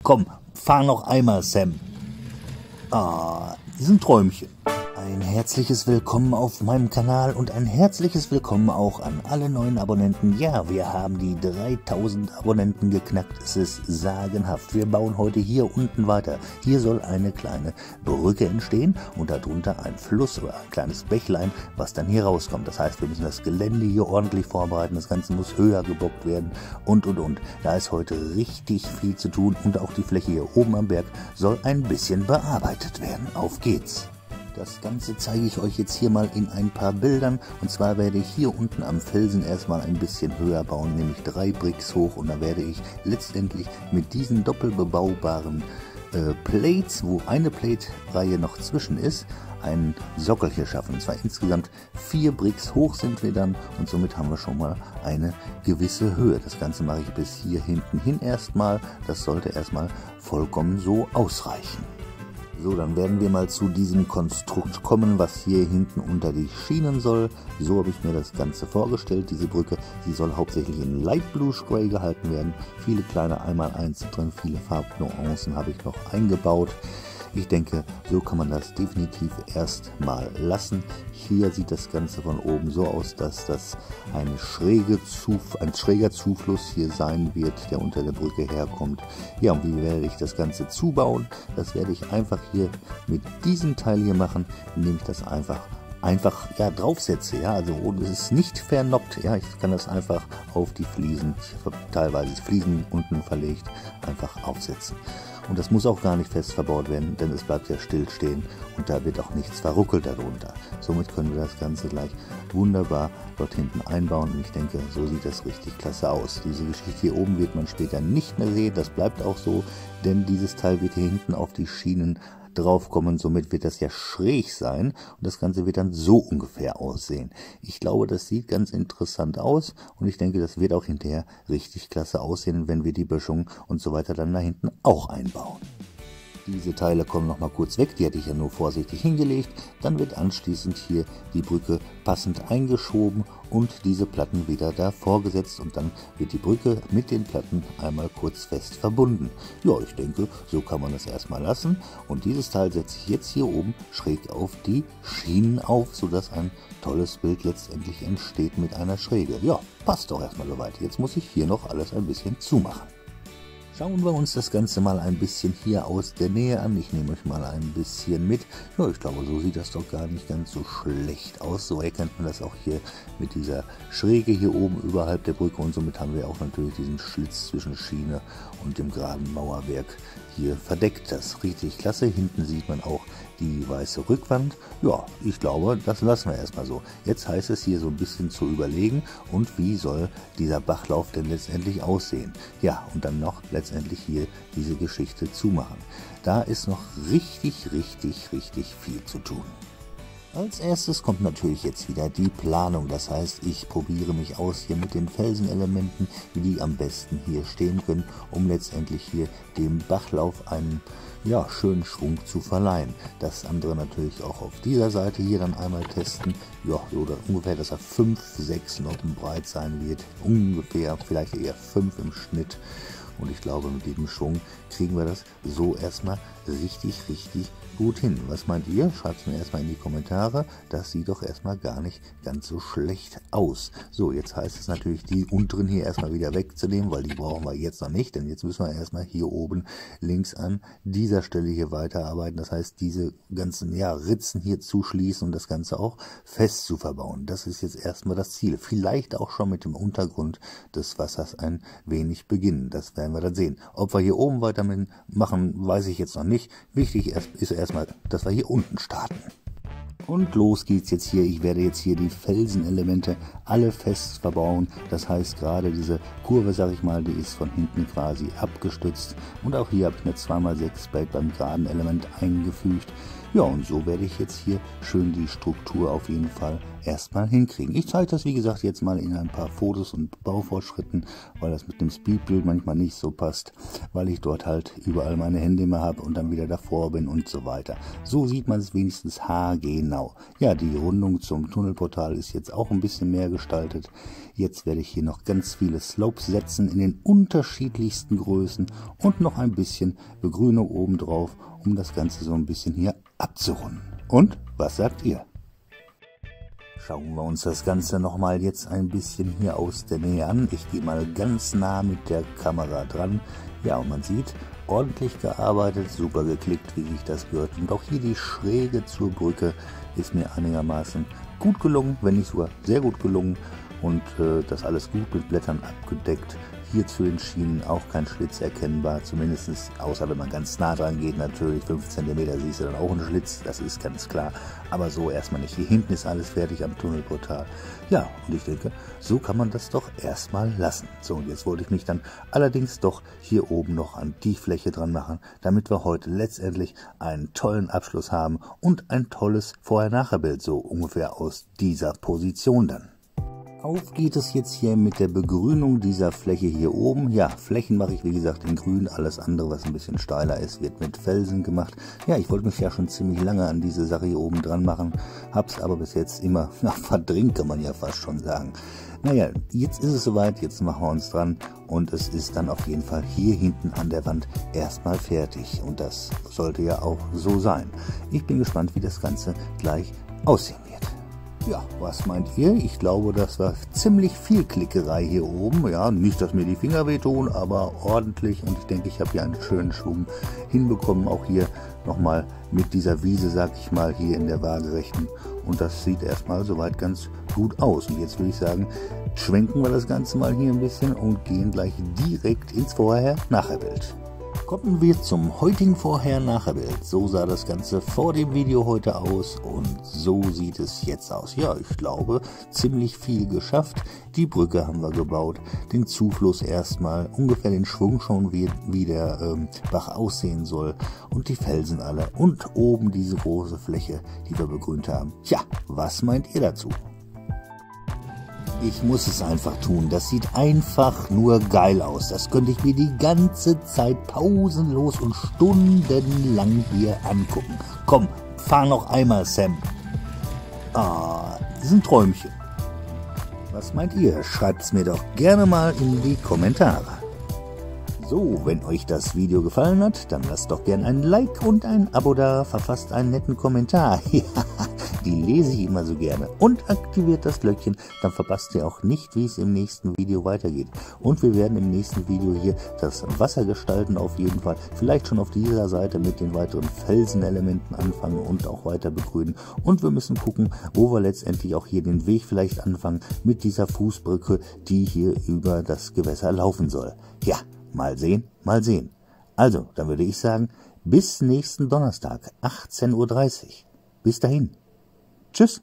Komm, fahr noch einmal, Sam. Ah, ist ein Träumchen. Ein herzliches Willkommen auf meinem Kanal und ein herzliches Willkommen auch an alle neuen Abonnenten. Ja, wir haben die 3000 Abonnenten geknackt. Es ist sagenhaft. Wir bauen heute hier unten weiter. Hier soll eine kleine Brücke entstehen und darunter ein Fluss oder ein kleines Bächlein, was dann hier rauskommt. Das heißt, wir müssen das Gelände hier ordentlich vorbereiten. Das Ganze muss höher gebockt werden und. Da ist heute richtig viel zu tun und auch die Fläche hier oben am Berg soll ein bisschen bearbeitet werden. Auf geht's! Das Ganze zeige ich euch jetzt hier mal in ein paar Bildern. Und zwar werde ich hier unten am Felsen erstmal ein bisschen höher bauen, nämlich 3 Bricks hoch. Und da werde ich letztendlich mit diesen doppelbebaubaren Plates, wo eine Plate-Reihe noch zwischen ist, einen Sockel hier schaffen. Und zwar insgesamt 4 Bricks hoch sind wir dann und somit haben wir schon mal eine gewisse Höhe. Das Ganze mache ich bis hier hinten hin erstmal. Das sollte erstmal vollkommen so ausreichen. So, dann werden wir mal zu diesem Konstrukt kommen, was hier hinten unter die Schienen soll. So habe ich mir das Ganze vorgestellt, diese Brücke. Sie soll hauptsächlich in Light Blue Spray gehalten werden. Viele kleine 1x1 drin, viele Farbnuancen habe ich noch eingebaut. Ich denke, so kann man das definitiv erstmal lassen. Hier sieht das Ganze von oben so aus, dass das ein schräger Zufluss hier sein wird, der unter der Brücke herkommt. Ja, und wie werde ich das Ganze zubauen? Das werde ich einfach hier mit diesem Teil hier machen, indem ich das einfach ja, draufsetze, ja, also und es ist nicht vernoppt, ja, ich kann das einfach auf die Fliesen, ich habe teilweise Fliesen unten verlegt, einfach aufsetzen. Und das muss auch gar nicht fest verbaut werden, denn es bleibt ja still stehen und da wird auch nichts verruckelt darunter. Somit können wir das Ganze gleich wunderbar dort hinten einbauen und ich denke, so sieht das richtig klasse aus. Diese Geschichte hier oben wird man später nicht mehr sehen, das bleibt auch so, denn dieses Teil wird hier hinten auf die Schienen draufkommen, somit wird das ja schräg sein und das Ganze wird dann so ungefähr aussehen. Ich glaube, das sieht ganz interessant aus und ich denke, das wird auch hinterher richtig klasse aussehen, wenn wir die Böschung und so weiter dann da hinten auch einbauen. Diese Teile kommen noch mal kurz weg, die hatte ich ja nur vorsichtig hingelegt. Dann wird anschließend hier die Brücke passend eingeschoben und diese Platten wieder davor gesetzt und dann wird die Brücke mit den Platten einmal kurz fest verbunden. Ja, ich denke, so kann man das erstmal lassen und dieses Teil setze ich jetzt hier oben schräg auf die Schienen auf, sodass ein tolles Bild letztendlich entsteht mit einer Schräge. Ja, passt doch erstmal soweit. Jetzt muss ich hier noch alles ein bisschen zumachen. Schauen wir uns das Ganze mal ein bisschen hier aus der Nähe an. Ich nehme euch mal ein bisschen mit. Ja, ich glaube, so sieht das doch gar nicht ganz so schlecht aus. So erkennt man das auch hier mit dieser Schräge hier oben überhalb der Brücke. Und somit haben wir auch natürlich diesen Schlitz zwischen Schiene und dem geraden Mauerwerk hier verdeckt. Das ist richtig klasse. Hinten sieht man auch die weiße Rückwand. Ja, ich glaube, das lassen wir erstmal so. Jetzt heißt es hier so ein bisschen zu überlegen, und wie soll dieser Bachlauf denn letztendlich aussehen? Ja, und dann noch letztendlich hier diese Geschichte zumachen. Da ist noch richtig viel zu tun. Als erstes kommt natürlich jetzt wieder die Planung, das heißt, ich probiere mich aus hier mit den Felsenelementen, wie die am besten hier stehen können, um letztendlich hier dem Bachlauf einen schönen Schwung zu verleihen. Das andere natürlich auch auf dieser Seite hier dann einmal testen, ja, so ungefähr, dass er 5, 6 Noppen breit sein wird, ungefähr, vielleicht eher 5 im Schnitt. Und ich glaube, mit diesem Schwung kriegen wir das so erstmal richtig gut hin. Was meint ihr? Schreibt es mir erstmal in die Kommentare. Das sieht doch erstmal gar nicht ganz so schlecht aus. So, jetzt heißt es natürlich, die unteren hier erstmal wieder wegzunehmen, weil die brauchen wir jetzt noch nicht. Denn jetzt müssen wir erstmal hier oben links an dieser Stelle hier weiterarbeiten. Das heißt, diese ganzen Ritzen hier zuschließen und das Ganze auch fest zu verbauen. Das ist jetzt erstmal das Ziel. Vielleicht auch schon mit dem Untergrund des Wassers ein wenig beginnen. Das werden wir dann sehen. Ob wir hier oben weiter machen, weiß ich jetzt noch nicht. Wichtig ist erstmal, dass wir hier unten starten. Und los geht's jetzt hier. Ich werde jetzt hier die Felsenelemente alle fest verbauen. Das heißt, gerade diese Kurve, sag ich mal, die ist von hinten quasi abgestützt. Und auch hier habe ich eine 2x6 Plate beim geraden Element eingefügt. Ja, und so werde ich jetzt hier schön die Struktur auf jeden Fall erstmal hinkriegen. Ich zeige das, wie gesagt, jetzt mal in ein paar Fotos und Baufortschritten, weil das mit dem Speedbild manchmal nicht so passt, weil ich dort halt überall meine Hände immer habe und dann wieder davor bin und so weiter. So sieht man es wenigstens haargenau. Ja, die Rundung zum Tunnelportal ist jetzt auch ein bisschen mehr gestaltet. Jetzt werde ich hier noch ganz viele Slopes setzen in den unterschiedlichsten Größen und noch ein bisschen Begrünung oben drauf, um das Ganze so ein bisschen hier abzurunden. Und was sagt ihr? Schauen wir uns das Ganze nochmal jetzt ein bisschen hier aus der Nähe an. Ich gehe mal ganz nah mit der Kamera dran. Ja, und man sieht, ordentlich gearbeitet, super geklickt, wie sich das gehört. Und auch hier die Schräge zur Brücke ist mir einigermaßen gut gelungen, wenn nicht sogar sehr gut gelungen. Und das alles gut mit Blättern abgedeckt. Hier zu den Schienen auch kein Schlitz erkennbar, zumindest außer wenn man ganz nah dran geht, natürlich 5 cm siehst du dann auch einen Schlitz, das ist ganz klar, aber so erstmal nicht. Hier hinten ist alles fertig am Tunnelportal. Ja, und ich denke, so kann man das doch erstmal lassen. So, und jetzt wollte ich mich dann allerdings doch hier oben noch an die Fläche dran machen, damit wir heute letztendlich einen tollen Abschluss haben und ein tolles Vorher-Nachher-Bild, so ungefähr aus dieser Position dann. Auf geht es jetzt hier mit der Begrünung dieser Fläche hier oben. Ja, Flächen mache ich wie gesagt in grün, alles andere, was ein bisschen steiler ist, wird mit Felsen gemacht. Ja, ich wollte mich ja schon ziemlich lange an diese Sache hier oben dran machen, hab's aber bis jetzt immer verdrängt, kann man ja fast schon sagen. Naja, jetzt ist es soweit, jetzt machen wir uns dran und es ist dann auf jeden Fall hier hinten an der Wand erstmal fertig und das sollte ja auch so sein. Ich bin gespannt, wie das Ganze gleich aussehen wird. Ja, was meint ihr? Ich glaube, das war ziemlich viel Klickerei hier oben. Ja, nicht, dass mir die Finger wehtun, aber ordentlich. Und ich denke, ich habe hier einen schönen Schwung hinbekommen. Auch hier nochmal mit dieser Wiese, sag ich mal, hier in der Waagerechten. Und das sieht erstmal soweit ganz gut aus. Und jetzt würde ich sagen, schwenken wir das Ganze mal hier ein bisschen und gehen gleich direkt ins Vorher-Nachher-Bild. Kommen wir zum heutigen Vorher-Nachher-Bild. So sah das Ganze vor dem Video heute aus und so sieht es jetzt aus. Ja, ich glaube, ziemlich viel geschafft. Die Brücke haben wir gebaut, den Zufluss erstmal, ungefähr den Schwung schon, wie der Bach aussehen soll und die Felsen alle und oben diese große Fläche, die wir begrünt haben. Tja, was meint ihr dazu? Ich muss es einfach tun. Das sieht einfach nur geil aus. Das könnte ich mir die ganze Zeit pausenlos und stundenlang hier angucken. Komm, fahr noch einmal, Sam. Ah, das ist ein Träumchen. Was meint ihr? Schreibt's mir doch gerne mal in die Kommentare. So, wenn euch das Video gefallen hat, dann lasst doch gerne ein Like und ein Abo da, verfasst einen netten Kommentar. Ja, die lese ich immer so gerne. Und aktiviert das Glöckchen, dann verpasst ihr auch nicht, wie es im nächsten Video weitergeht. Und wir werden im nächsten Video hier das Wasser gestalten auf jeden Fall. Vielleicht schon auf dieser Seite mit den weiteren Felsenelementen anfangen und auch weiter begrünen. Und wir müssen gucken, wo wir letztendlich auch hier den Weg vielleicht anfangen mit dieser Fußbrücke, die hier über das Gewässer laufen soll. Ja, mal sehen, mal sehen. Also, dann würde ich sagen, bis nächsten Donnerstag, 18:30 Uhr. Bis dahin. Tschüss.